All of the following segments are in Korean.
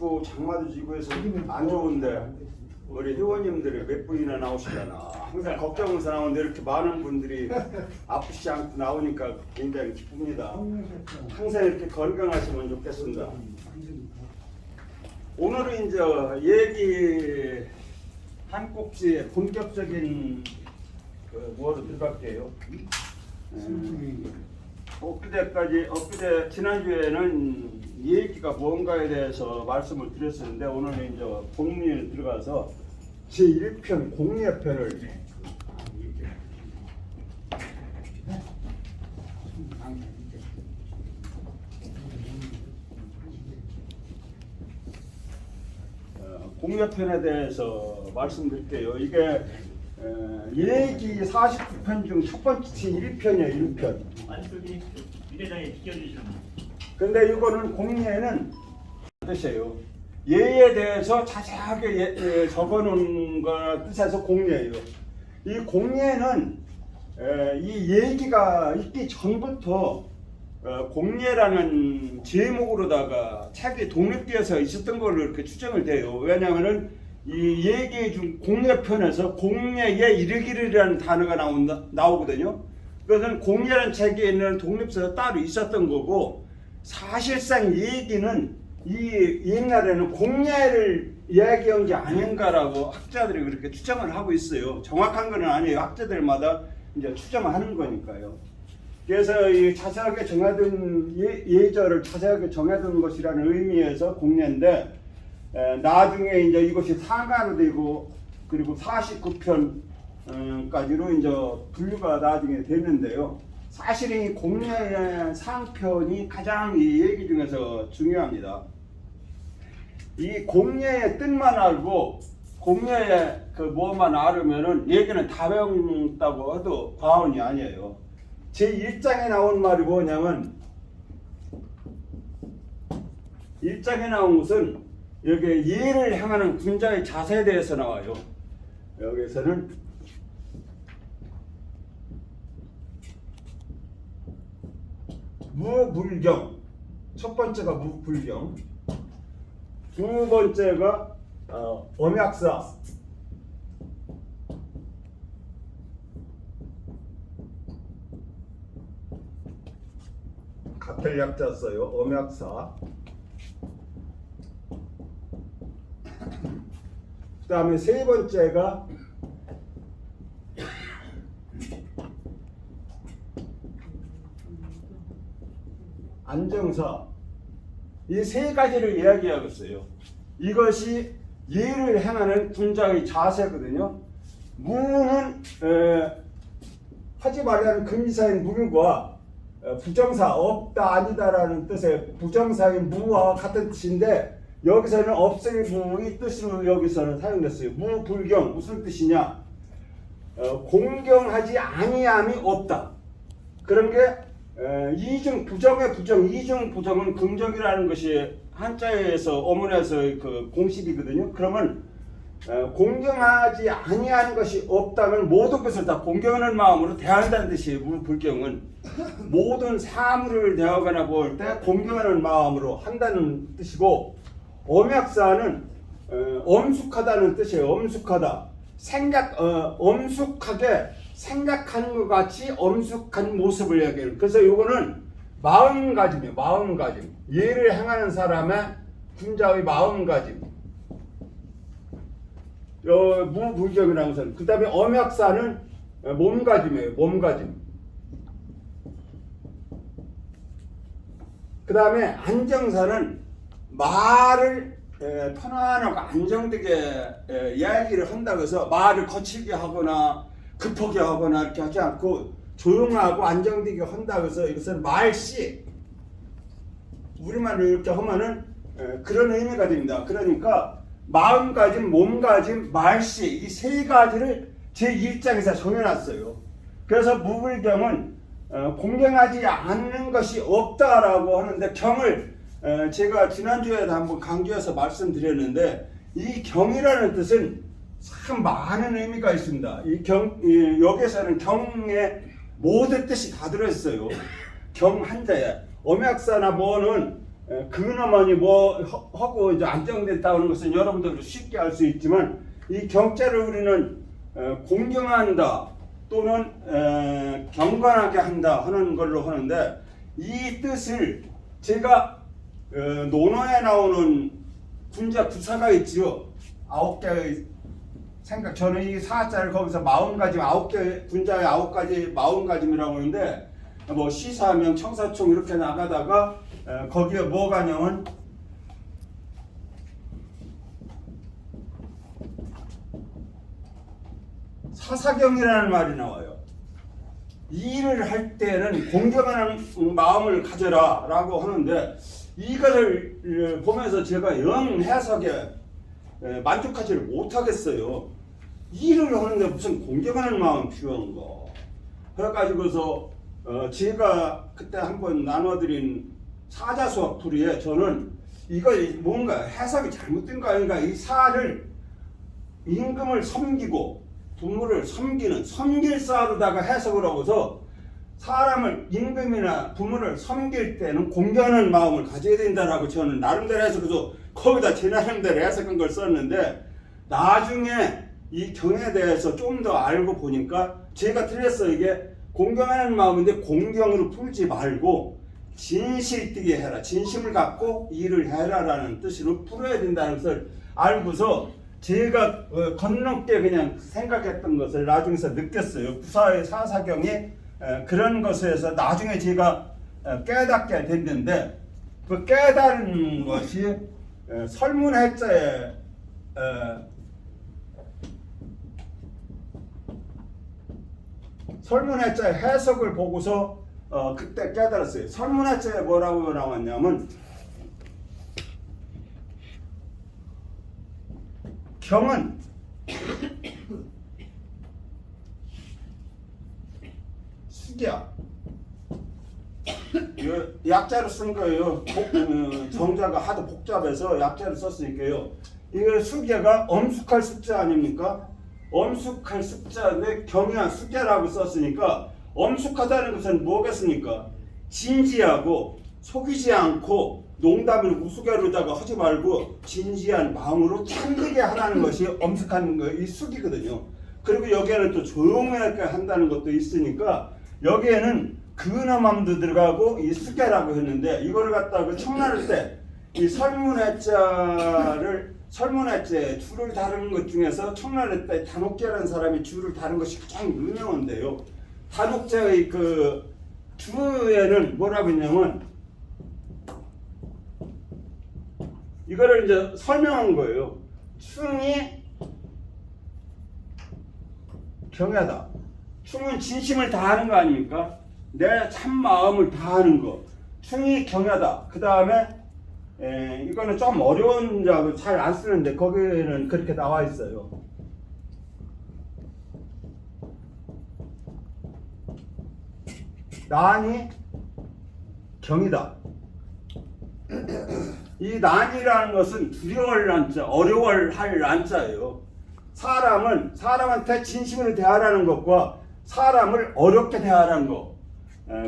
춥고 장마도 지고 해서 안 좋은데 우리 회원님들이 몇 분이나 나오시려나 항상 걱정해서 나오는데 이렇게 많은 분들이 아프시지 않고 나오니까 굉장히 기쁩니다. 항상 이렇게 건강하시면 좋겠습니다. 오늘은 이제 얘기 한 꼭지에 본격적인 뭐로 들어갈게요. 엊그제 지난주에는 얘기가 뭔가에 대해서 말씀을 드렸었는데 오늘은 이제 본문에 들어가서 제1편 공예편을 공예편에 대해서 말씀드릴게요. 이게 얘기 49편 중 첫 번째 제1편이에요. 1편. 아니 저기 위대장에 비켜주시면. 근데 이거는 공예는 뜻이에요. 예에 대해서 자세하게 적어놓은 거 뜻에서 공예예요. 이 공예는 이 얘기가 있기 전부터 공예라는 제목으로다가 책이 독립되어서 있었던 걸로 이렇게 추정을 돼요. 왜냐하면은 이 얘기 중 공예편에서 공예에 이르기르라는 단어가 나오거든요. 그것은 공예라는 책에 있는 독립서가 따로 있었던 거고, 사실상 얘기는 이 옛날에는 공예를 이야기한 게 아닌가라고 학자들이 그렇게 추정을 하고 있어요. 정확한 건 아니에요. 학자들마다 이제 추정을 하는 거니까요. 그래서 이 자세하게 정해둔 예절을 자세하게 정해둔 것이라는 의미에서 공예인데, 나중에 이제 이것이 상가로 되고 그리고 49편까지로 이제 분류가 나중에 됐는데요. 사실 이 공예의 상편이 가장 이 얘기 중에서 중요합니다. 이 공예의 뜻만 알고 공예의 그 뭐만 알으면은 얘기는 다 배운다고 해도 과언이 아니에요. 제 1장에 나온 말이 뭐냐면, 1장에 나온 것은 여기 예를 향하는 군자의 자세에 대해서 나와요. 여기서는 무불경, 첫 번째가 무불경, 두 번째가 엄약사, 같은 약자 써요. 엄약사. 그 다음에 세 번째가 안정사. 이 세 가지를 이야기하고 있어요. 이것이 예를 행하는 군자의 자세거든요. 무는 하지 말라는 금지사인 무과 부정사, 없다 아니다라는 뜻의 부정사인 무와 같은 뜻인데, 여기서는 없을 무의 뜻으로 여기서는 사용됐어요. 무불경, 무슨 뜻이냐? 공경하지 아니함이 없다. 그런 게 이중 부정의 부정, 이중 부정은 긍정이라는 것이 한자에서 어문에서의 그 공식이거든요. 그러면 공경하지 아니하는 것이 없다면 모든 것을 다 공경하는 마음으로 대한다는 뜻이에요. 무불경은 모든 사물을 대하거나 볼 때 공경하는 마음으로 한다는 뜻이고, 엄약사는 엄숙하다는 뜻이에요. 엄숙하다. 엄숙하게 생각하는 것 같이 엄숙한 모습을 얘기해요. 그래서 이거는 마음가짐이에요. 마음가짐. 예를 행하는 사람의 군자의 마음가짐. 무불경이라는 것은. 그 다음에 엄약사는 몸가짐이에요. 몸가짐. 그 다음에 안정사는 말을 편안하고 안정되게 이야기를 한다고 해서 말을 거칠게 하거나 급하게 하거나 이렇게 하지 않고 조용하고 안정되게 한다고 해서 이것은 말씨, 우리말로 이렇게 하면은 그런 의미가 됩니다. 그러니까 마음가짐, 몸가짐, 말씨, 이 세 가지를 제1장에서 정해놨어요. 그래서 무불경은 공경하지 않는 것이 없다라고 하는데, 경을 제가 지난주에도 한번 강조해서 말씀드렸는데, 이 경이라는 뜻은 참 많은 의미가 있습니다. 여기서는 경의 모든 뜻이 다 들어있어요. 경 한자에. 엄약사나 뭐는 근엄하니 뭐 하고 이제 안정됐다는 것은 여러분들도 쉽게 알 수 있지만 이 경자를 우리는 공경한다 또는 경건하게 한다 하는 걸로 하는데 이 뜻을 제가 논어에 나오는 군자 구사가 있지요. 9개의 생각. 저는 이 사자를 거기서 40가지 9개 군자의 9가지 40가짐이라고 하는데 뭐 시사명 청사총 이렇게 나가다가 거기에 뭐가 하냐면 사사경이라는 말이 나와요. 일을 할 때는 공경하는 마음을 가져라 라고 하는데 이거를 보면서 제가 영 해석에 만족하지를 못하겠어요. 일을 하는데 무슨 공경하는 마음 필요한가. 그래가지고서 제가 그때 한번 나눠드린 사자수학 풀이에 저는 이거 뭔가 해석이 잘못된 거 아닌가. 이 사를 임금을 섬기고 부모를 섬기는 섬길사로다가 해석을 하고서 사람을 임금이나 부모를 섬길 때는 공경하는 마음을 가져야 된다라고 저는 나름대로 해석해서 거기다 제 나름대로 해석한 걸 썼는데 나중에 이 경에 대해서 좀 더 알고 보니까 제가 틀렸어요. 이게 공경하는 마음인데 공경으로 풀지 말고 진실되게 해라. 진심을 갖고 일을 해라라는 뜻으로 풀어야 된다는 것을 알고서 제가 건너뛰게 그냥 생각했던 것을 나중에서 느꼈어요. 구사의 사사경이 그런 것에서 나중에 제가 깨닫게 됐는데 그 깨달은 것이 설문해자의 설문해자의 해석을 보고서 그때 깨달았어요. 설문해자에 뭐라고 나왔냐면 경은 숙야 약자로 쓴 거예요. 정자가 하도 복잡해서 약자로 썼으니까요. 이거 숙야가 엄숙할 숙자 아닙니까? 엄숙할 숙자인데 경이한 숙야라고 썼으니까 엄숙하다는 것은 뭐겠습니까? 진지하고 속이지 않고 농담을 우스개로다가 하지 말고 진지한 마음으로 참되게 하라는 것이 엄숙한 이 숙이거든요. 그리고 여기에는 또 조용하게 한다는 것도 있으니까 여기에는 근엄함도 들어가고 이 숙야라고 했는데 이거를 갖다가 그 청나를 때 이 설문해자에 줄을 다루는 것 중에서 청나를 때 단옥제라는 사람이 줄을 다룬 것이 가장 유명한데요. 단옥제의 그 주에는 뭐라고 했냐면 이거를 이제 설명한 거예요. 충이 경야다. 충은 진심을 다하는 거 아닙니까? 내 참 마음을 다하는 거. 충이 경야다. 그 다음에 이거는 좀 어려운 작을 잘 안 쓰는데 거기에는 그렇게 나와 있어요. 난이 경이다. 이 난이라는 것은 두려워할 난자, 어려워할 난자예요. 사람한테 진심으로 대하라는 것과 사람을 어렵게 대하라는 것,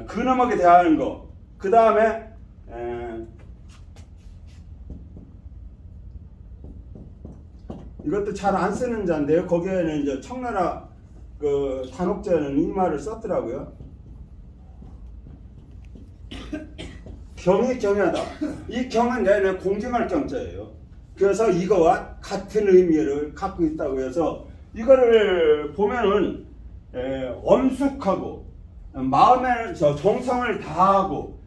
근엄하게 대하는 것, 그 다음에 이것도 잘 안 쓰는 자인데요. 거기에는 이제 청나라 그 단옥제는 이 말을 썼더라고요. 경이 경야다. 이 경은 내내 공경할 경자예요. 그래서 이거와 같은 의미를 갖고 있다고 해서 이거를 보면은 엄숙하고 마음에 정성을 다하고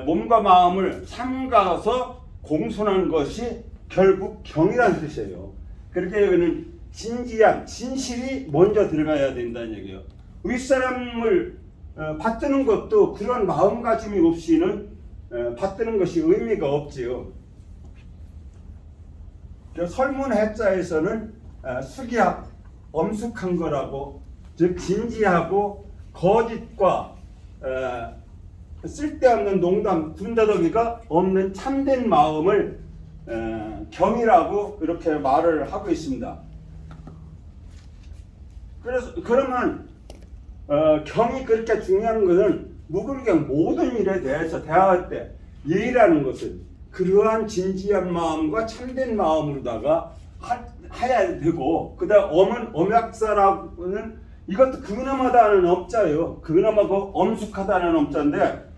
몸과 마음을 삼가서 공손한 것이 결국 경이라는 뜻이에요. 그렇게 여기는 진지한 진실이 먼저 들어가야 된다는 얘기예요. 윗사람을 받드는 것도 그런 마음가짐이 없이는 받드는 것이 의미가 없지요. 설문해자에서는 숙약, 엄숙한 거라고, 즉 진지하고 거짓과 쓸데없는 농담, 군더더기가 없는 참된 마음을 경이라고 이렇게 말을 하고 있습니다. 그러면 경이 그렇게 중요한 것은 무불경 모든 일에 대해서 대화할 때 예의라는 것은 그러한 진지한 마음과 참된 마음으로다가 해야 되고, 그다음 엄은 엄약사라고는 이것도 근엄하다는 엄자예요. 근엄하고 엄숙하다는 엄자인데,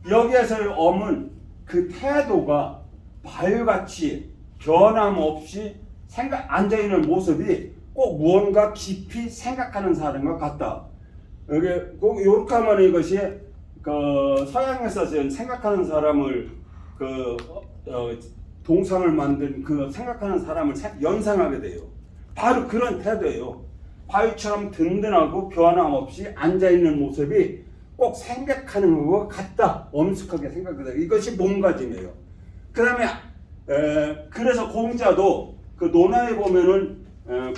여기에서의 엄은 그 태도가 바위같이 변함없이 앉아있는 모습이 꼭 무언가 깊이 생각하는 사람과 같다. 여기 꼭 이렇게 하면 이것이 그 서양에서 생각하는 사람을 동상을 만든 그 생각하는 사람을 연상하게 돼요. 바로 그런 태도예요. 바위처럼 든든하고 변함없이 앉아있는 모습이 꼭 생각하는 것과 같다. 엄숙하게 생각하다. 이것이 몸가짐이에요. 그 다음에 그래서 공자도 그 논어에 보면은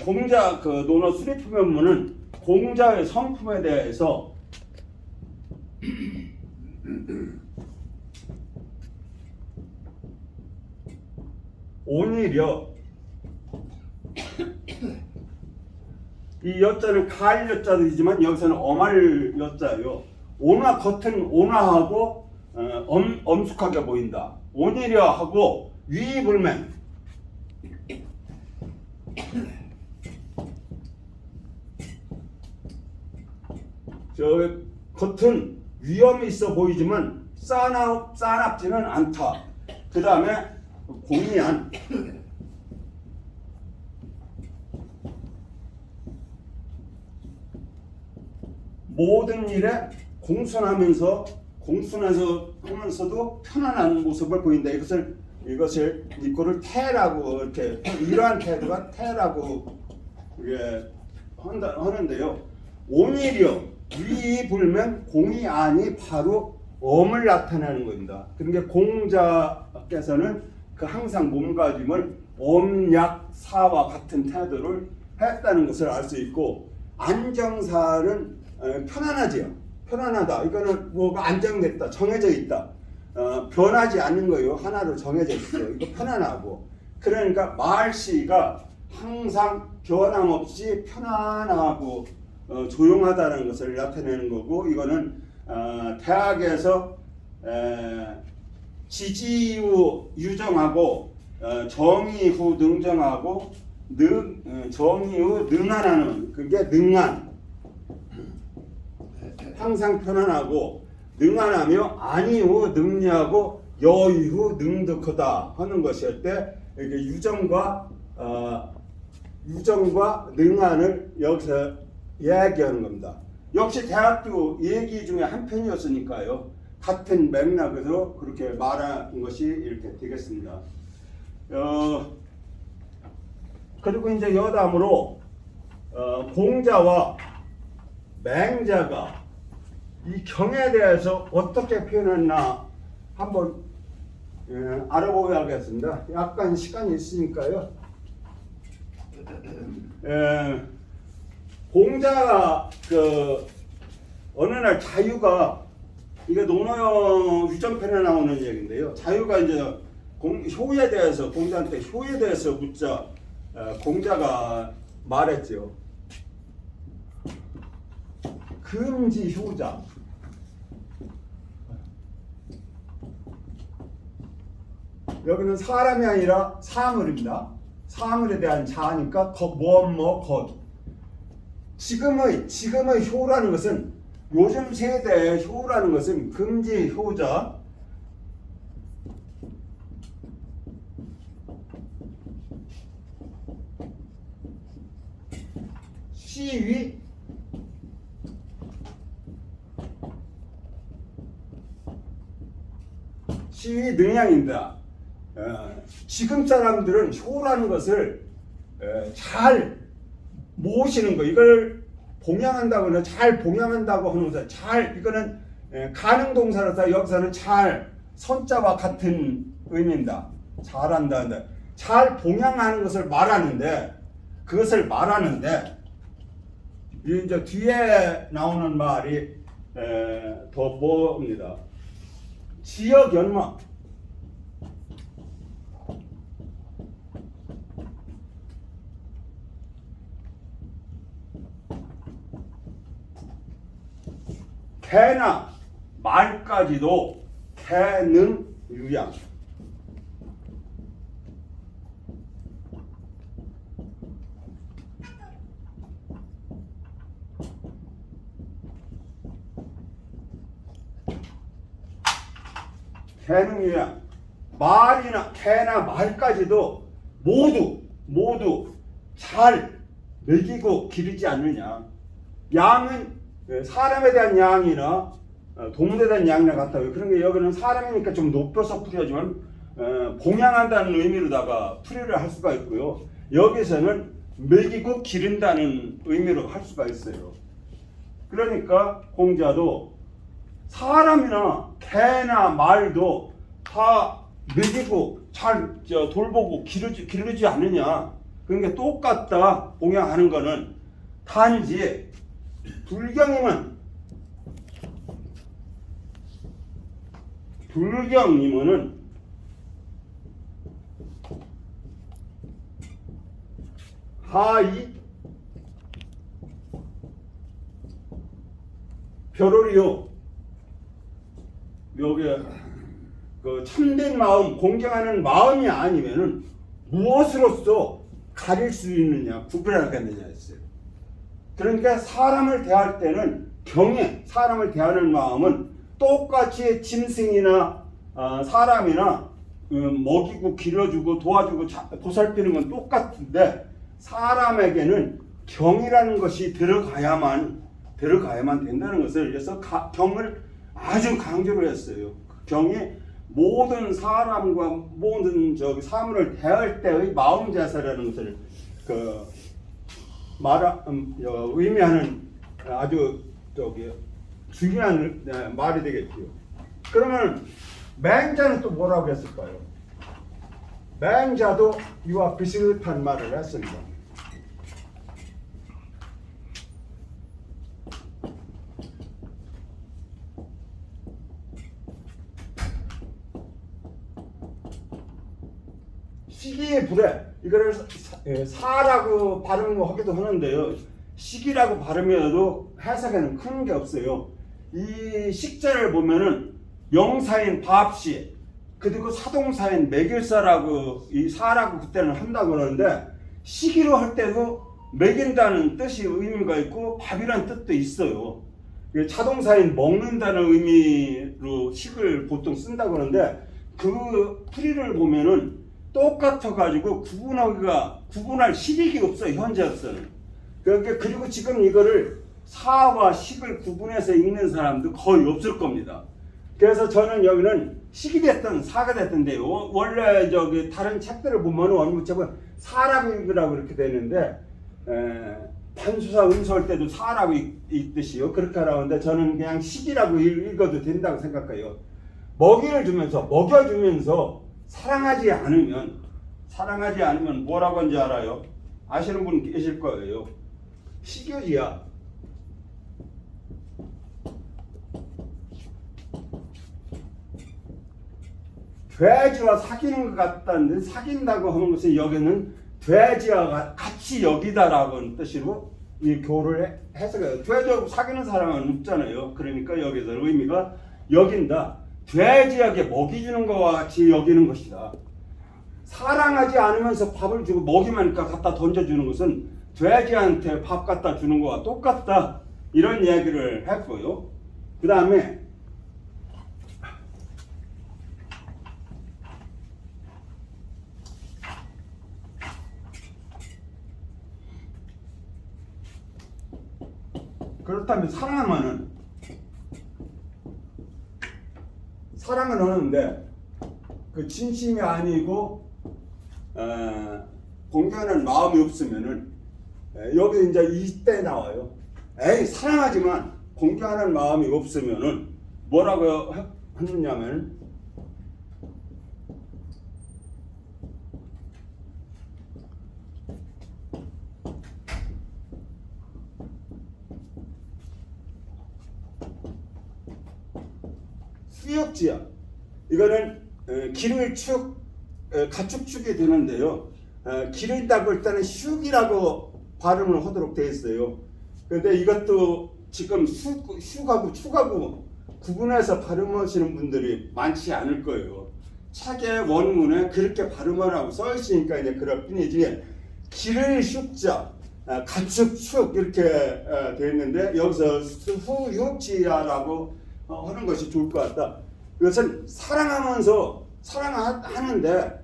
공자 그 논어 수리품에 보면은 공자의 성품에 대해서 오히려 이 여자는 가을 여자이지만 여기서는 엄할 여자예요. 온화 겉은 온화하고 엄숙하게 보인다. 오히려 하고 위불맹. 저 겉은 위험이 있어 보이지만 싸납지는 않다. 그 다음에 공의한 모든 일에 공손하면서도 편안한 모습을 보인다. 이것을 이거를 태라고 이렇게 이러한 태도가 태라고 하는데요. 오히려 위불면 공의안이 바로 엄을 나타내는 겁니다. 그러니까 공자께서는 그 항상 몸가짐을 엄약사와 같은 태도를 했다는 것을 알 수 있고, 안정사는 편안하지요. 편안하다. 이거는 뭐가 안정됐다, 정해져 있다, 변하지 않는 거예요. 하나로 정해져 있어요. 이거 편안하고. 그러니까 말씨가 항상 변함없이 편안하고 조용하다는 것을 나타내는 거고, 이거는 대학에서 지지후 유정하고 정의후 능정하고 정의후 능한하는, 그게 능한, 항상 편안하고 능한하며 안이후 능리하고 여의후 능득하다 하는 것일 때, 이게 유정과 능한을 여기서 이야기하는 겁니다. 역시 대학도 얘기 중에 한 편이었으니까요. 같은 맥락에서 그렇게 말한 것이 이렇게 되겠습니다. 그리고 이제 여담으로 공자와 맹자가 이 경에 대해서 어떻게 표현했나 한번 알아보야겠습니다. 약간 시간이 있으니까요. 공자가 어느 날 자유가, 이게 논어 유전편에 나오는 얘기인데요. 자유가 이제 효에 대해서, 공자한테 효에 대해서 묻자 공자가 말했죠. 금지 효자. 여기는 사람이 아니라 사물입니다. 사물에 대한 자니까 것. 지금의 효라는 것은, 요즘 세대의 효라는 것은 금지 효자, 시위, 능량입니다. 지금 사람들은 효라는 것을 잘 모시는 거, 이걸 봉양한다고 하는, 잘 봉양한다고 하는 것은 이거는 가능 동사라서 여기서는 잘, 선자와 같은 의미입니다. 잘한다. 잘 봉양하는 것을 말하는데, 그것을 말하는데 이제 뒤에 나오는 말이 더 뭡니다. 지역 연마. 개나 말까지도 개는 유양. 개는 유양. 말이나 개나 말까지도 모두 잘 먹이고 기르지 않느냐. 양은 사람에 대한 양이나 동물에 대한 양이나 같다고요. 그런 게 여기는 사람이니까 좀 높여서 풀이하지만 봉양한다는 의미로다가 풀이를 할 수가 있고요. 여기서는 먹이고 기른다는 의미로 할 수가 있어요. 그러니까 공자도 사람이나 개나 말도 다 먹이고 잘 돌보고 기르지 않느냐. 그러니까 똑같다. 봉양하는 거는 단지 불경이면은 하이 별오리요. 여기 그 참된 마음, 공경하는 마음이 아니면은 무엇으로서 가릴 수 있느냐, 구별하겠느냐 했어요. 그러니까 사람을 대할 때는 사람을 대하는 마음은 똑같이 짐승이나 사람이나 먹이고 기러주고 도와주고 보살피는 건 똑같은데 사람에게는 경이라는 것이 들어가야만 된다는 것을 그래서 경을 아주 강조를 했어요. 경이 모든 사람과 모든 사물을 대할 때의 마음 자세라는 것을 의미하는 아주 중요한 말이 되겠지요. 그러면 맹자는 또 뭐라고 했을까요? 맹자도 이와 비슷한 말을 했습니다. 시기의 불에 이거를 사라고 발음하기도 하는데요. 식이라고 발음해도 해석에는 큰 게 없어요. 이 식자를 보면은 영사인 밥시 그리고 사동사인 매길사라고 이 사라고 그때는 한다고 그러는데 시기로 할 때도 먹인다는 뜻이 의미가 있고 밥이라는 뜻도 있어요. 자동사인 먹는다는 의미로 식을 보통 쓴다고 그러는데 그 풀이를 보면은 똑같아 가지고 구분할 시력이 없어요. 현재로서는. 그리고 지금 이거를 사와 식을 구분해서 읽는 사람도 거의 없을 겁니다. 그래서 저는 여기는 식이 됐든 사가 됐든데요. 원래 다른 책들을 보면 원문책은 사라고 읽으라고 이렇게 되는데 판수사 음수할 때도 사라고 읽듯이요. 그렇게 하라는데 저는 그냥 식이라고 읽어도 된다고 생각해요. 먹여주면서 사랑하지 않으면 뭐라고 하는지 알아요? 아시는 분 계실 거예요. 식유지야. 돼지와 사귀는 것 같다는데 사귄다고 하는 것은 여기는 돼지와 같이 여기다라고 하는 뜻으로 이 교를 해석해요. 돼지하고 사귀는 사람은 없잖아요. 그러니까 여기서 의미가 여긴다. 돼지에게 먹이주는 것과 같이 여기는 것이다. 사랑하지 않으면서 밥을 주고 먹이만 갖다 던져주는 것은 돼지한테 밥 갖다 주는 것과 똑같다. 이런 이야기를 했고요. 그 다음에 그렇다면 사랑은 하는데 그 진심이 아니고 공경하는 마음이 없으면은 여기 이제 이때 나와요. 사랑하지만 공경하는 마음이 없으면은 뭐라고 하느냐면 수역지야. 이거는 가축축이 되는데요. 기른다고 일단은 슉이라고 발음을 하도록 되어 있어요. 그런데 이것도 지금 슉하고 축하고 구분해서 발음하시는 분들이 많지 않을 거예요. 책의 원문에 그렇게 발음하라고 써 있으니까 이제 그럴 뿐이지 기를 슉자 가축 축 이렇게 되어 있는데 여기서 후육지야라고 하는 것이 좋을 것 같다. 이것은 사랑하면서 사랑하는데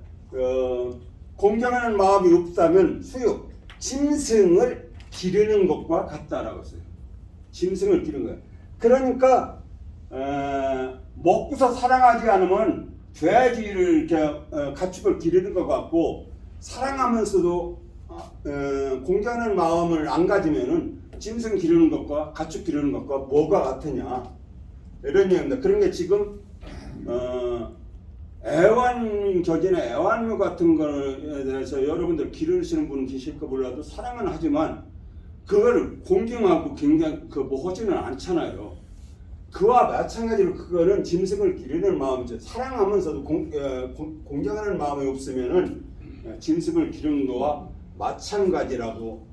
공경하는 마음이 없다면 수육 짐승을 기르는 것과 같다라고 했어요. 짐승을 기르는 거예요. 그러니까 먹고서 사랑하지 않으면 돼지를 이렇게 가축을 기르는 것 같고 사랑하면서도 공경하는 마음을 안 가지면은 짐승 기르는 것과 가축 기르는 것과 뭐가 같으냐 이런 얘기입니다. 그런 게 지금 애완견이나 애완묘 같은 거에 대해서 여러분들 기르시는 분 계실까 몰라도 사랑은 하지만 그걸 공경하고 굉장히 뭐 하지는 않잖아요. 그와 마찬가지로 그거는 짐승을 기르는 마음이죠. 사랑하면서도 공경하는 마음이 없으면은 짐승을 기르는 거와 마찬가지라고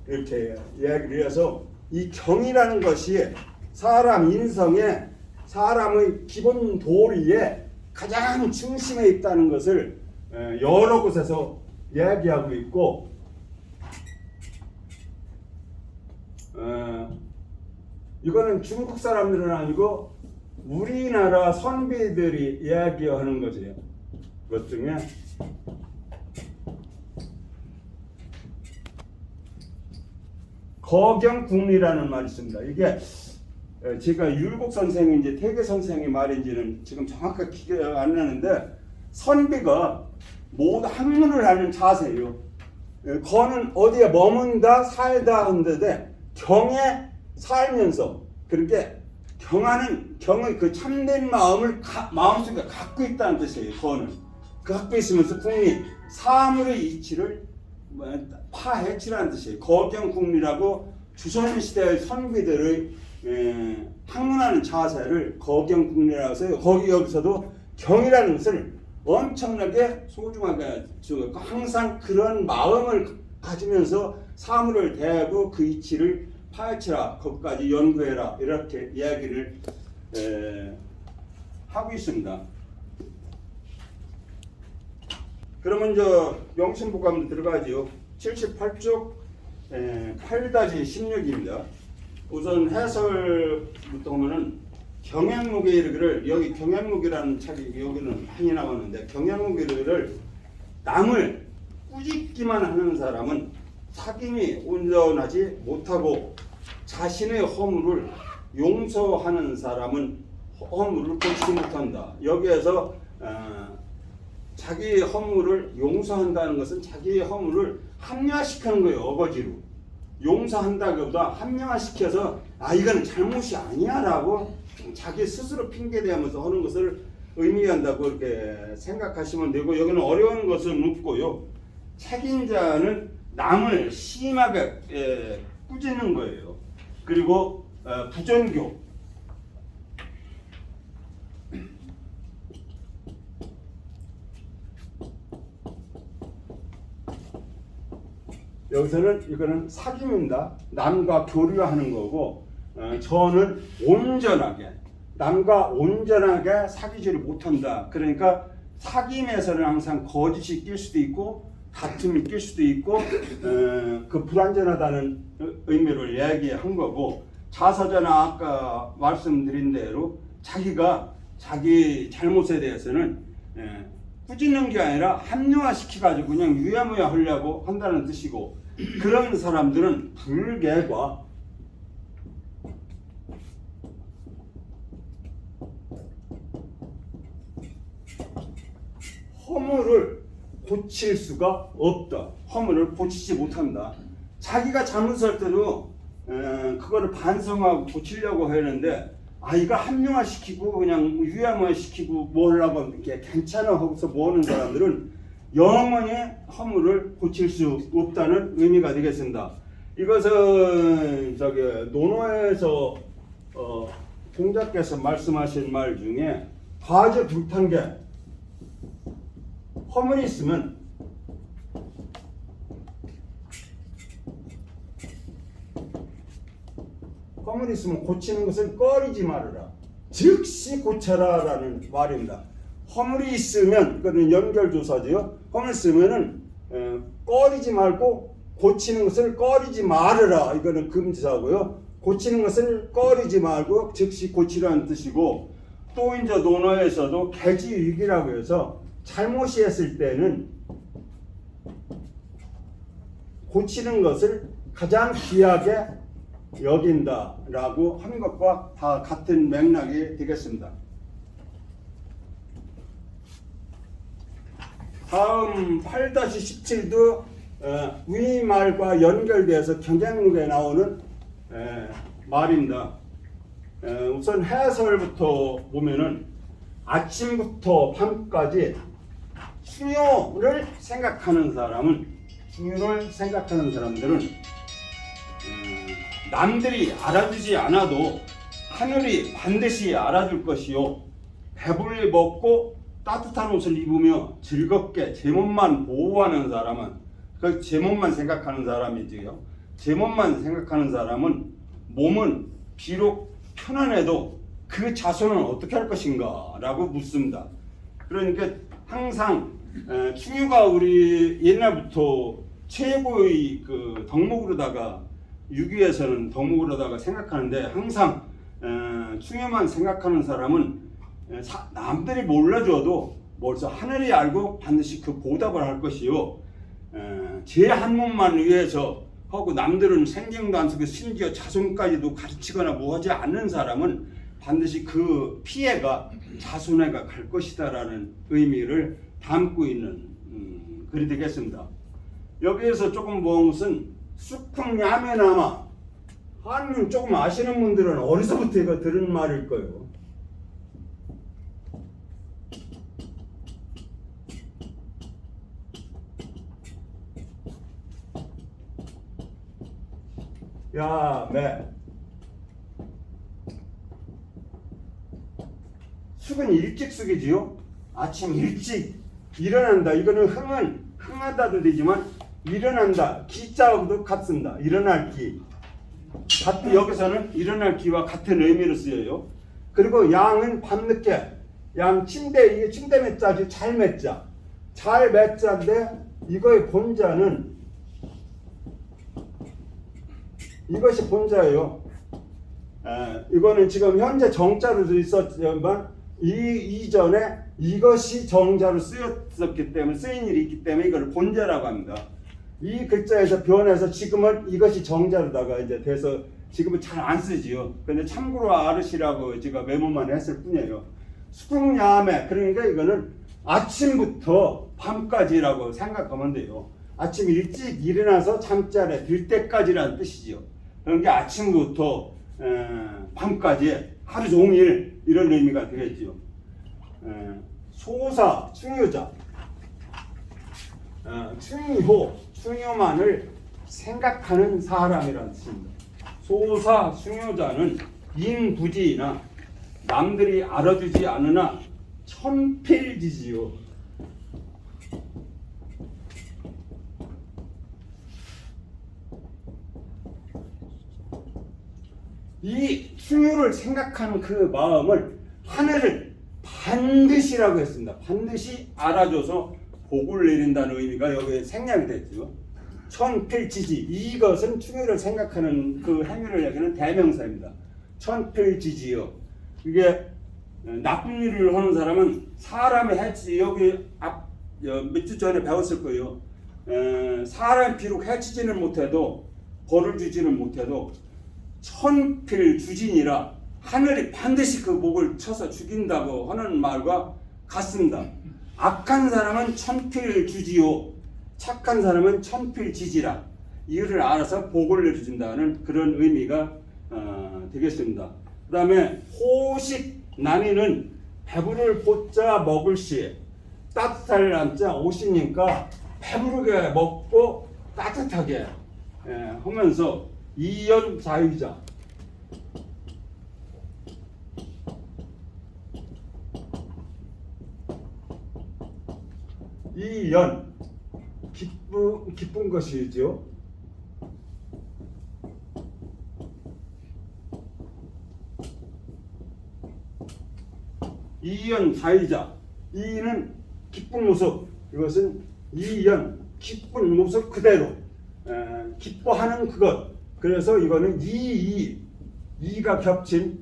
이렇게 이야기를 해서 이 경이라는 것이 사람 인성에 사람의 기본 도리에 가장 중심에 있다는 것을 여러 곳에서 이야기하고 있고 이거는 중국 사람들은 아니고 우리나라 선비들이 이야기하는 거죠. 것 중에 거경궁리라는 말이 있습니다. 이게 제가 율곡 선생인지 태계 선생의 말인지는 지금 정확하게 기억 안 나는데 선비가 모두 학문을 하는 자세예요. 거는 어디에 머문다 살다 한데 경에 살면서 그렇게 경하는 경의 그 참된 마음을 마음속에 갖고 있다는 뜻이에요. 거는 그 갖고 있으면서 국리 사물의 이치를 파해치라는 뜻이에요. 거경궁리라고 조선시대의 선비들의 학문하는 자세를 거경궁리라고 해서 거기 여기서도 경이라는 것을 엄청나게 소중하게 주고 항상 그런 마음을 가지면서 사물을 대하고 그 이치를 파헤치라 거기까지 연구해라 이렇게 이야기를 하고 있습니다. 그러면 이제 영신보고 한번 들어가지요. 78쪽 8-16입니다. 우선 해설부터 보면은 경향무게 이르기를 여기 경향무게라는 책이 여기는 많이 나왔는데 경향무게 이르기를 남을 꾸짖기만 하는 사람은 사김이 온전하지 못하고 자신의 허물을 용서하는 사람은 허물을 고치지 못한다. 여기에서 자기 허물을 용서한다는 것은 자기의 허물을 합리화시키는 거예요. 어거지로 용서한다기보다 합리화시켜서 이건 잘못이 아니야 라고 자기 스스로 핑계대면서 하는 것을 의미한다고 이렇게 생각하시면 되고 여기는 어려운 것은 없고요. 책임자는 남을 심하게 꾸짖는 거예요. 그리고 부전교 여기서는 이거는 사귐입니다. 남과 교류하는 거고 저는 온전하게 남과 온전하게 사귀지를 못한다. 그러니까 사귐에서는 항상 거짓이 낄 수도 있고 다툼이 낄 수도 있고 그 불완전하다는 의미를 이야기한 거고 자서전은 아까 말씀드린 대로 자기가 자기 잘못에 대해서는 꾸짖는 게 아니라 합리화시켜가지고 그냥 유야무야 하려고 한다는 뜻이고 그런 사람들은 불개과 허물을 고칠 수가 없다. 허물을 고치지 못한다. 자기가 잘못할 때도 그거를 반성하고 고치려고 하는데 이거 합리화시키고 그냥 유야무화시키고 뭐 하려고 이렇게 괜찮아 하고서 뭐 하는 사람들은 영원히 허물을 고칠 수 없다는 의미가 되겠습니다. 이것은 논어에서 공자께서 말씀하신 말 중에 과제 불탄 게 허물이 있으면 고치는 것을 꺼리지 말아라. 즉시 고쳐라 라는 말입니다. 허물이 있으면 그거는 연결조사지요. 허물 있으면은 꺼리지 말고 고치는 것을 꺼리지 말으라. 이거는 금지사고요. 고치는 것을 꺼리지 말고 즉시 고치라는 뜻이고, 또 이제 논어에서도 계지위기라고 해서 잘못이 했을 때는 고치는 것을 가장 귀하게 여긴다라고 하는 것과 다 같은 맥락이 되겠습니다. 다음 8-17도 위말과 연결돼서 경쟁력에 나오는 말입니다. 우선 해설부터 보면은 아침부터 밤까지 중요를 생각하는 사람들은 남들이 알아주지 않아도 하늘이 반드시 알아줄 것이요, 배불리 먹고 따뜻한 옷을 입으며 즐겁게 제 몸만 보호하는 사람은, 그 제 몸만 생각하는 사람이지요. 제 몸만 생각하는 사람은 몸은 비록 편안해도 그 자손은 어떻게 할 것인가 라고 묻습니다. 그러니까 항상 충유가 우리 옛날부터 최고의 그 덕목으로다가, 유기에서는 덕목으로다가 생각하는데, 항상 충유만 생각하는 사람은 남들이 몰라줘도 벌써 하늘이 알고 반드시 그 보답을 할 것이요, 제 한 몸만 위해서 하고 남들은 생경도 안 쓰고 심지어 자손까지도 가르치거나 뭐 하지 않는 사람은 반드시 그 피해가 자손에게 갈 것이다 라는 의미를 담고 있는 글이 되겠습니다. 여기에서 조금 본 것은 수쿵야메나마, 한문 조금 아시는 분들은 어디서부터 이거 들은 말일 거예요. 야매, 숙은 일찍숙이지요. 아침 일찍 일어난다. 이거는 흥하다도 되지만 일어난다, 기자하고도 같습니다. 일어날 기, 여기서는 일어날 기와 같은 의미로 쓰여요. 그리고 양은 밤늦게, 양 침대, 이게 침대 매자지, 잘 매자, 잘 매자인데 이거의 본자는, 이것이 본자예요. 이거는 지금 현재 정자로 있었지만 이전에 이것이 정자로 쓰였었기 때문에, 쓰인 일이 있기 때문에 이걸 본자라고 합니다. 이 글자에서 변해서 지금은 이것이 정자로다가 이제 돼서 지금은 잘 안 쓰지요. 근데 참고로 아르시라고 제가 메모만 했을 뿐이에요. 수궁야매, 그러니까 이거는 아침부터 밤까지라고 생각하면 돼요. 아침 일찍 일어나서 잠자리에 들 때까지라는 뜻이죠. 그러니까 아침부터 밤까지 하루 종일 이런 의미가 되겠죠. 소사, 충효자, 충효만을 생각하는 사람이라는 뜻입니다. 소사, 충효자는 인부지나 남들이 알아주지 않으나 천필지지요. 이 충효를 생각하는 그 마음을 하늘을 반드시라고 했습니다. 반드시 알아줘서 복을 내린다는 의미가 여기에 생략이 됐죠. 천필지지, 이것은 충효를 생각하는 그 행위를 얘기하는 대명사입니다. 천필지지요. 이게 나쁜 일을 하는 사람은 사람의 해치, 여기 몇 주 전에 배웠을 거예요. 사람이 비록 해치지는 못해도, 벌을 주지는 못해도 천필주진이라 하늘이 반드시 그 목을 쳐서 죽인다고 하는 말과 같습니다. 악한 사람은 천필주지요, 착한 사람은 천필지지라, 이를 알아서 복을 내려준다는 그런 의미가 되겠습니다. 그 다음에 호식 난이는 배부를 보자 먹을 시, 따뜻할 남자 오시니까 배부르게 먹고 따뜻하게 하면서 이연자유자, 이연 기쁜 것이죠. 이연자유자, 이는 기쁜 모습. 이것은 이연 기쁜 모습 그대로 기뻐하는 그것. 그래서 이거는 이가 겹친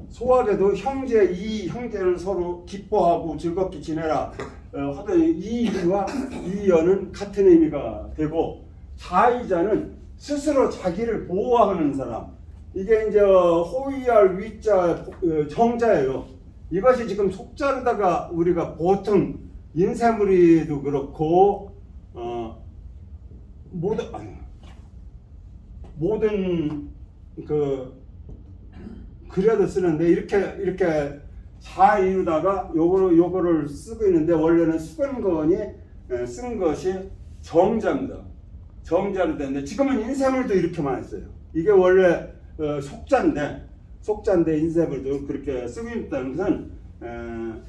소학에도 형제 이 형제는 서로 기뻐하고 즐겁게 지내라 하더니 이와 이연은 같은 의미가 되고 자의자는 스스로 자기를 보호하는 사람. 이게 이제 호의할 위자 정자예요. 이것이 지금 속자로다가 우리가 보통 인사무리도 그렇고 모든 글에도 쓰는데 이렇게 자의로다가 요거를 쓰고 있는데 원래는 수건건이 쓴 것이 정자입니다. 정자로 됐는데 지금은 인쇄물도 이렇게 많이 써요. 이게 원래 속자인데 인쇄물도 그렇게 쓰고 있다는 것은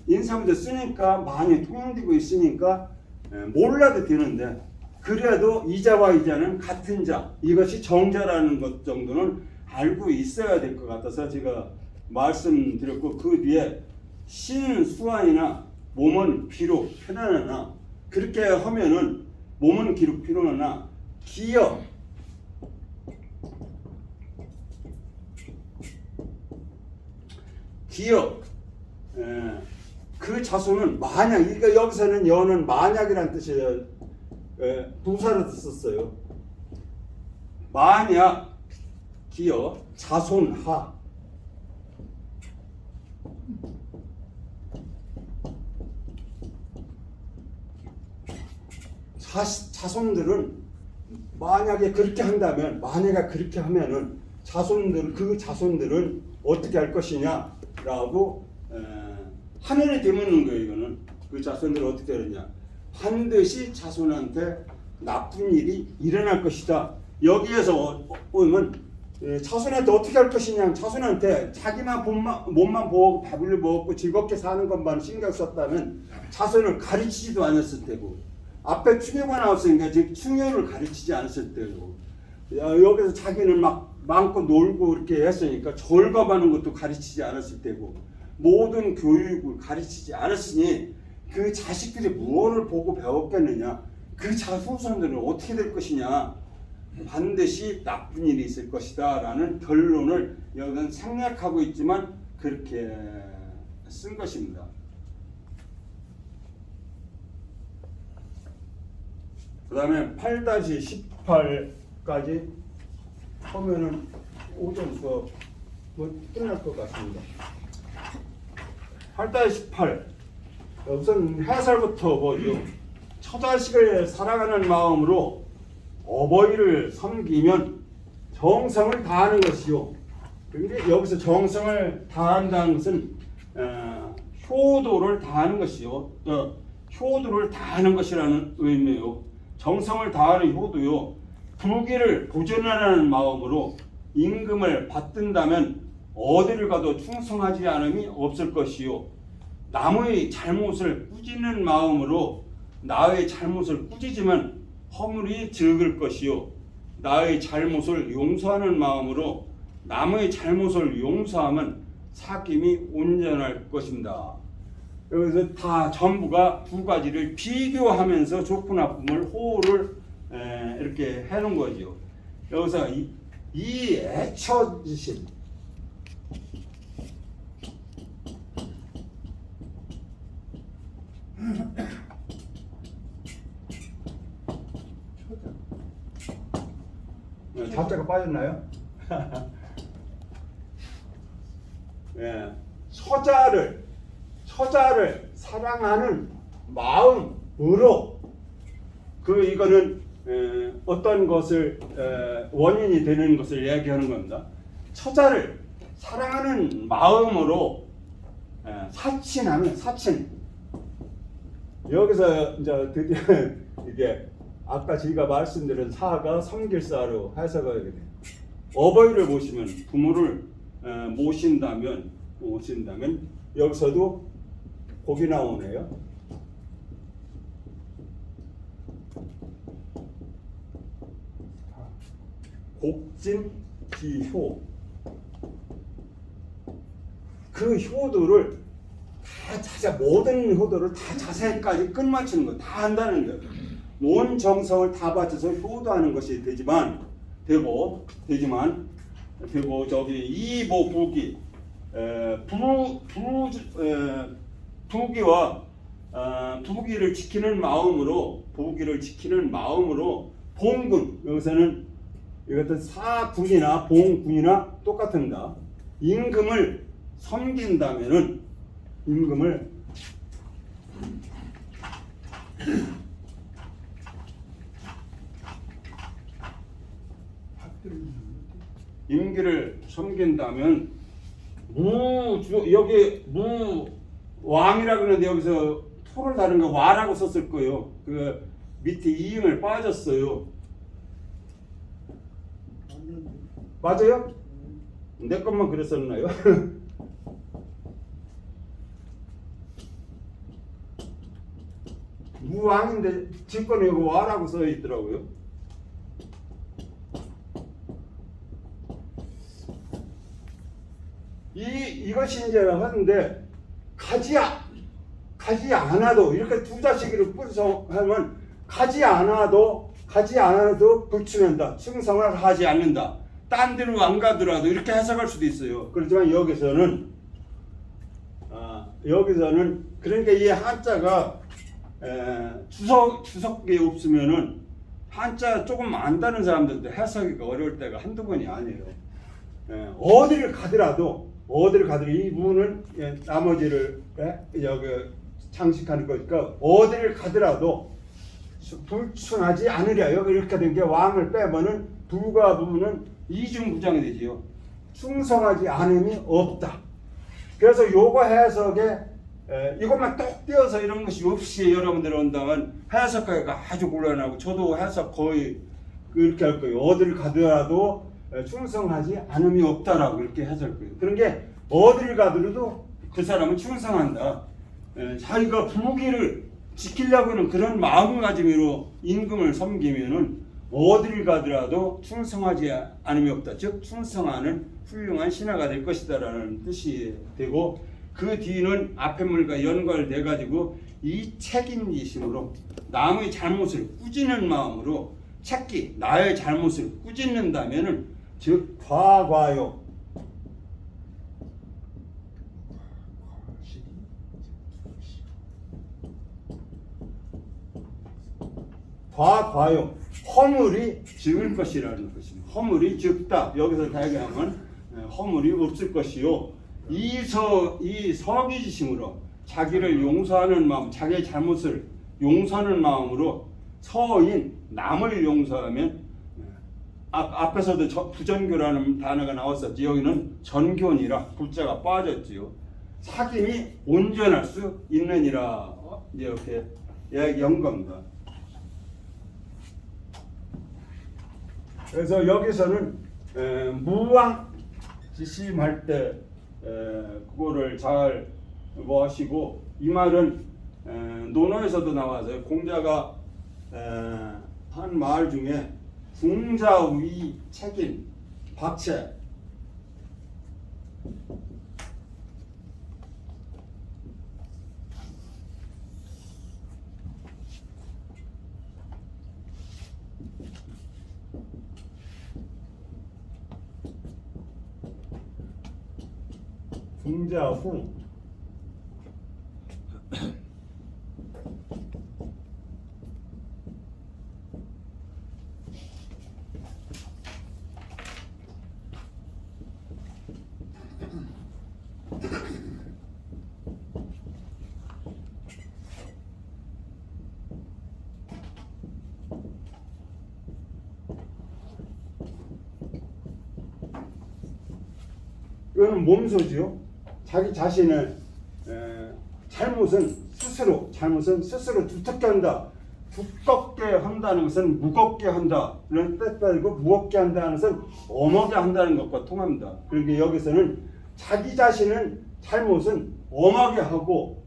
인쇄물도 쓰니까 많이 통용되고 있으니까 몰라도 되는데 그래도 이자와 이자는 같은 자, 이것이 정자라는 것 정도는 알고 있어야 될 것 같아서 제가 말씀드렸고, 그 뒤에 신 수완이나 몸은 비록 편안하나, 그렇게 하면은 몸은 비록 편안하나 기여 그 자손은 만약, 그러니까 여기서는 여는 만약이라는 뜻이에요. 부사로 썼어요. 만약 기여 자손하. 자손들은 만약에 그렇게 한다면, 만약에 그렇게 하면은 그 자손들은 어떻게 할 것이냐라고 하늘에 되묻는 거예요. 이거는 그 자손들은 어떻게 하느냐. 반드시 자손한테 나쁜 일이 일어날 것이다. 여기에서 보면 자손한테 어떻게 할 것이냐. 자손한테 자기만 몸만 보고 배불리 먹고 즐겁게 사는 것만 신경 썼다면 자손을 가르치지도 않았을 테고, 앞에 충효가 나왔으니까 즉 충효를 가르치지 않았을 테고, 여기서 자기는 막 많고 놀고 이렇게 했으니까 절감하는 것도 가르치지 않았을 테고, 모든 교육을 가르치지 않았으니 그 자식들이 무엇을 보고 배웠겠느냐. 그 후손들은 어떻게 될 것이냐. 반드시 나쁜 일이 있을 것이다 라는 결론을 여기는 생략하고 있지만 그렇게 쓴 것입니다. 그 다음에 8-18까지 하면은 오전 수업 끝날 것 같습니다. 8-18 우선 해설부터 보죠. 처자식을 사랑하는 마음으로 어버이를 섬기면 정성을 다하는 것이요. 그런데 여기서 정성을 다한다는 것은 효도를 다하는 것이요. 효도를 다하는 것이라는 의미요. 정성을 다하는 효도요. 부귀를 보존하라는 마음으로 임금을 받든다면 어디를 가도 충성하지 않음이 없을 것이요. 남의 잘못을 꾸짖는 마음으로 나의 잘못을 꾸짖으면 허물이 적을 것이요. 나의 잘못을 용서하는 마음으로 남의 잘못을 용서하면 사귐이 온전할 것입니다. 여기서 다 전부가 두 가지를 비교하면서 좋고 나쁨을 호를 이렇게 해놓은 거죠. 여기서 이 애처지심, 자자가 빠졌나요? 예, 처자를 사랑하는 마음으로 이거는 어떤 것을 원인이 되는 것을 이야기하는 겁니다. 처자를 사랑하는 마음으로 사칭하면 사칭. 여기서 이제 드디어 이게 아까 제가 말씀드린 사가 섬길사로 해석하게 돼요. 어버이를 모시면, 부모를 모신다면 여기서도 복이 나오네요. 곡진기효. 그 효도를 다 자세, 모든 효도를 다 자세까지 끝마치는 거 다 한다는 거예요. 온 정성을 다 바쳐서 효도하는 것이 되고 저기 이모부기 부기와 부기를 지키는 마음으로 봉군, 여기서는 이것도 사군이나 봉군이나 똑같습니다. 임금을 섬긴다면은 임기를 섬긴다면 여기 무왕이라 그러는데 여기서 토를 다른 거 와라고 썼을 거예요. 그 밑에 이응을 빠졌어요. 맞아요? 내 것만 그랬었나요? 무왕인데 직권에 여기 와라고 써 있더라고요. 이것이 이제 하는데 가지 않아도 이렇게 두 자식을 뿌려서 하면 가지 않아도 불충한다. 충성을 하지 않는다. 딴 데로 안 가더라도 이렇게 해석할 수도 있어요. 그렇지만 여기서는 그러니까 이 한자가 주석이 없으면은 한자 조금 안다는 사람들도 해석이 어려울 때가 한두 번이 아니에요. 어디를 가더라도 이 문은 나머지를 여기 장식하는 거니까 어디를 가더라도 불충하지 않으랴. 여기 이렇게 된 게 왕을 빼면은 부가 부는 이중부장이 되지요. 충성하지 않음이 없다. 그래서 요거 해석에 이것만 똑 띄어서 이런 것이 없이 여러분들 온다면 해석하기가 아주 곤란하고 저도 해석 거의 그렇게 할 거예요. 어디를 가더라도 충성하지 않음이 없다라고 이렇게 해석할 거예요. 그런 게 어디를 가더라도 그 사람은 충성한다. 자기가 부귀를 지키려고 하는 그런 마음가짐으로 임금을 섬기면은 어디를 가더라도 충성하지 않음이 없다. 즉 충성하는 훌륭한 신하가 될 것이다라는 뜻이 되고 그 뒤는 앞의 물과 연관돼 가지고 이 책임지심으로 남의 잘못을 꾸짖는 마음으로 찾기 나의 잘못을 꾸짖는다면은 즉 과과요. 과과요. 허물이 적을 것이라는 것입니다. 허물이 적다. 여기서 대개하면 허물이 없을 것이요. 이 서기지심으로 자기를 용서하는 마음, 자기의 잘못을 용서하는 마음으로 서인 남을 용서하면 앞에서도 부전교라는 단어가 나왔었지. 여기는 전교니라 불자가 빠졌지요. 사귐이 온전할 수 있느니라 이렇게 이야기한 겁니다. 그래서 여기서는 무왕 지심할 때 그거를 잘 하시고 이 말은 논어에서도 나와서 공자가 한 말 중에 궁자위 책임 박채 궁자후 이거는 몸소지요. 자기 자신의 잘못은 스스로 두텁게 한다. 두껍게 한다는 것은 무겁게 한다. 이런 뜻도 아니고 무겁게 한다는 것은 엄하게 한다는 것과 통합니다. 그러니까 여기서는 자기 자신은 잘못은 엄하게 하고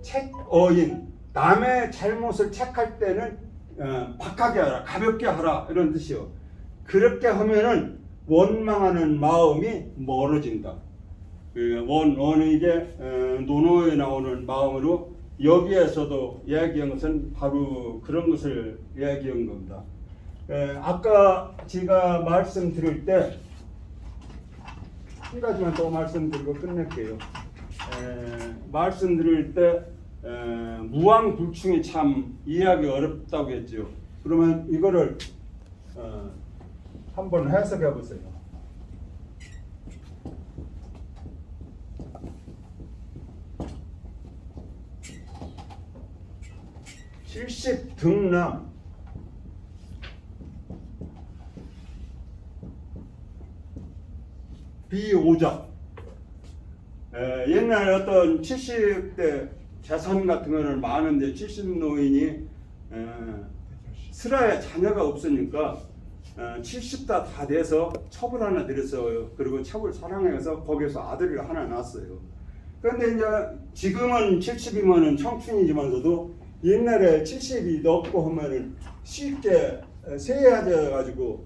책어인 남의 잘못을 책할 때는 박하게 하라, 가볍게 하라 이런 뜻이요. 그렇게 하면은 원망하는 마음이 멀어진다. 원익의 논어에 나오는 마음으로 여기에서도 이야기한 것은 바로 그런 것을 이야기한 겁니다. 아까 제가 말씀드릴 때 한 가지만 더 말씀드리고 끝낼게요. 말씀드릴 때 무왕불충이 참 이해하기 어렵다고 했죠. 그러면 이거를 한번 해석해 보세요. 칠십등남 비오자. 옛날에 어떤 70대 재산 같은 거는 많은데 70노인이 슬하에 자녀가 없으니까 70다 다 돼서 첩을 하나 들였어요. 그리고 첩을 사랑해서 거기서 아들을 하나 낳았어요. 그런데 이제 지금은 70이면은 청춘이지만서도 옛날에 70이 넘고 하면은 쉽게 세해져 가지고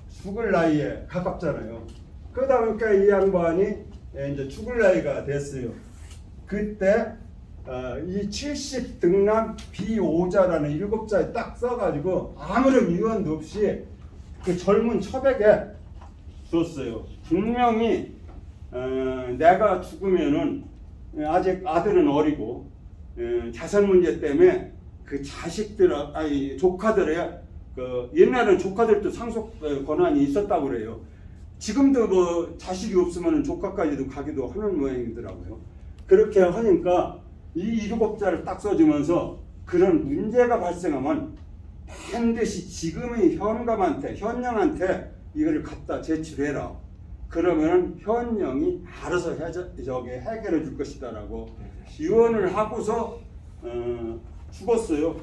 죽을 나이에 가깝잖아요. 그러다 보니까 이 양반이 이제 죽을 나이가 됐어요. 그때 이 70등남 비오자라는 7자에 딱 써가지고 아무런 유언도 없이 그 젊은 첩에게 줬어요. 분명히 내가 죽으면은 아직 아들은 어리고 자산 문제 때문에 그 자식들 아니 조카들의 그 옛날에는 조카들도 상속 권한이 있었다고 그래요. 지금도 뭐 자식이 없으면 조카까지도 가기도 하는 모양이더라고요. 그렇게 하니까 이 7자를 딱 써주면서 그런 문제가 발생하면 반드시 지금의 현령한테 이거를 갖다 제출해라. 그러면 현령이 알아서 해결해 줄 것이다라고 유언을 하고서 죽었어요.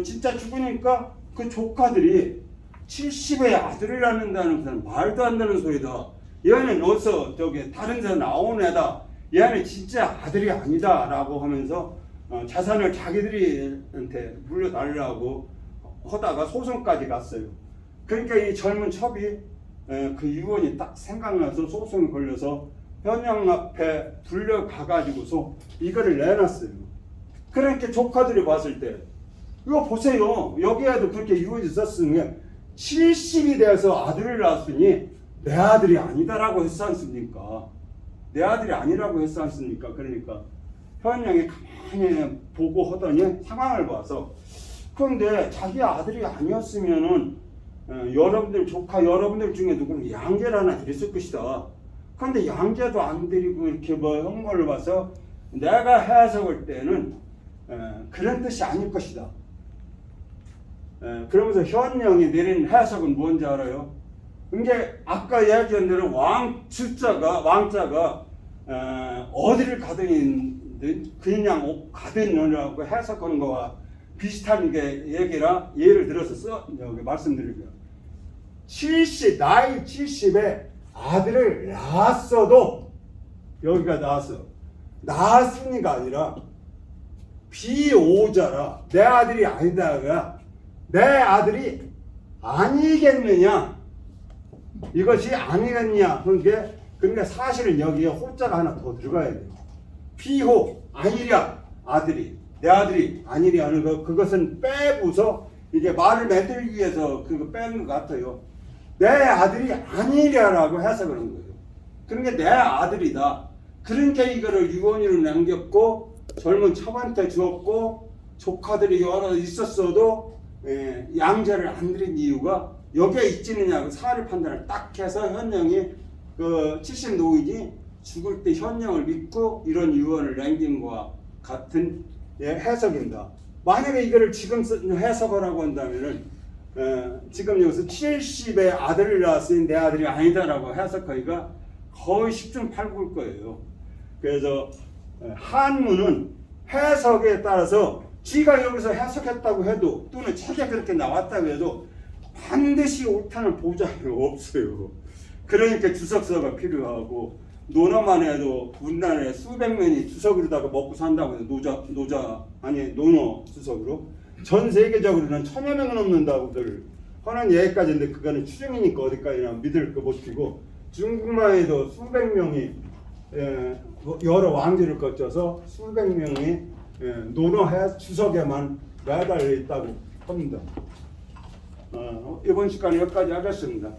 진짜 죽으니까 그 조카들이 70의 아들을 낳는다는 것은 말도 안 되는 소리다. 얘는 어디서 다른 데서 나온 애다. 얘는 진짜 아들이 아니다라고 하면서 재산을 자기들한테 물려달라고 하다가 소송까지 갔어요. 그러니까 이 젊은 첩이 그 유언이 딱 생각나서 소송이 걸려서 현령 앞에 불려가가지고서 이거를 내놨어요. 그러니까 조카들이 봤을 때 이거 보세요. 여기에도 그렇게 유언이 있었으면 70이 돼서 아들을 낳았으니 내 아들이 아니다라고 했지 않습니까? 내 아들이 아니라고 했지 않습니까? 그러니까 현령이 가만히 보고 하더니 상황을 봐서 그런데 자기 아들이 아니었으면은 여러분들 조카 여러분들 중에 누구는 양제를 하나 드렸을 것이다. 그런데 양제도 안 드리고 이렇게 뭐 한 걸로 봐서 내가 해석할 때는 그런 뜻이 아닐 것이다. 그러면서 현령이 내린 해석은 뭔지 알아요? 이게 아까 이야기한 대로 왕자가 어디를 가든 그냥 가든이라고 해석하는 거와 비슷한 게 얘기라 예를 들어서 여기 말씀드릴게요. 나이 70에 아들을 낳았어도 여기가 낳았으니가 아니라 비오자라 내 아들이 아니다가 내 아들이 아니겠느냐 이것이 아니겠냐 그러니까 사실은 여기에 호자가 하나 더 들어가야 돼요. 비호 아니랴 아들이 내 아들이 아니랴 하는 거 그것은 빼고서 이게 말을 맺기 위해서 그거 뺀 것 같아요. 내 아들이 아니랴라고 해석하는 거예요. 그러니까 내 아들이다. 그러니까 이거를 유언으로 남겼고 젊은 첩한테 주었고 조카들이 여러 있었어도 양자를 안 드린 이유가 여기에 있지느냐 사리 판단을 딱 해서 현령이 그 70 노인이 죽을 때 현령을 믿고 이런 유언을 남긴 것과 같은 해석입니다. 만약에 이거를 지금 해석하라고 한다면은 지금 여기서 70의 아들을 낳았으니 내 아들이 아니다라고 해석하기가 거의 10중 8구일 거예요. 그래서 한문은 해석에 따라서 지가 여기서 해석했다고 해도 또는 책에 그렇게 나왔다고 해도 반드시 옳다는 보장이 없어요. 그러니까 주석서가 필요하고 논어만 해도 문단에 수백 명이 주석으로다가 먹고 산다고 해서 논어 주석으로 전 세계적으로는 1000여 명은 넘는다고들 하는 얘기까지인데 그거는 추정이니까 어디까지나 믿을 거 못히고 중국만 해도 수백 명이 여러 왕지를 거쳐서 수백 명이 노노해 주석에만 매달려 있다고 합니다. 이번 시간에 여기까지 하겠습니다.